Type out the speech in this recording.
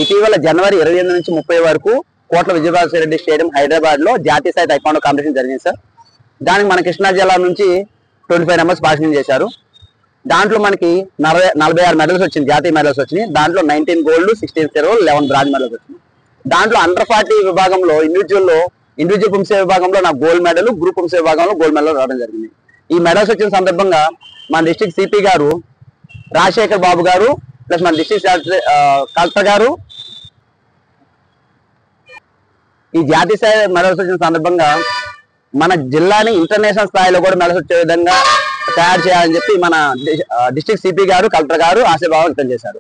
ఇటీవల జనవరి 28 నుంచి 30 వరకు కోట్ల విజయభాస్కర్ స్టేడియం హైదరాబాద్ లో జాతీయ స్థాయి టైక్వాండో కాంపిటీషన్ జరిగింది సార్. దానికి మన కృష్ణా జిల్లా నుంచి 25 మెంబర్స్ పార్టిసిపేట్ చేశారు. దాంట్లో మనకి 46 మెడల్స్ వచ్చింది, జాతీయ మెడల్స్ వచ్చినాయి. దాంట్లో 19 గోల్డ్, 16 సిల్వర్, 11 బ్రాంజ్ మెడల్స్ వచ్చినాయి. దాంట్లో అండర్ 40 విభాగంలో ఇండివిజువల్ పుంసే విభాగంలో నాకు గోల్డ్ మెడల్, గ్రూప్ పుంసే విభాగంలో గోల్డ్ మెడల్ రావడం జరిగింది. ఈ మెడల్స్ వచ్చిన సందర్భంగా మన డిస్ట్రిక్ట్ సిపి గారు రాజశేఖర్ బాబు గారు ప్లస్ మన డిస్ట్రిక్ట్ కలెక్టర్ గారు ఈ జాతీయ స్థాయి మెడల్స్ వచ్చిన సందర్భంగా మన జిల్లాని ఇంటర్నేషనల్ స్థాయిలో కూడా మెడల్స్ వచ్చే విధంగా తయారు చేయాలని చెప్పి మన డిస్ట్రిక్ట్ సిపి గారు, కలెక్టర్ గారు ఆశాభావం వ్యక్తం చేశారు.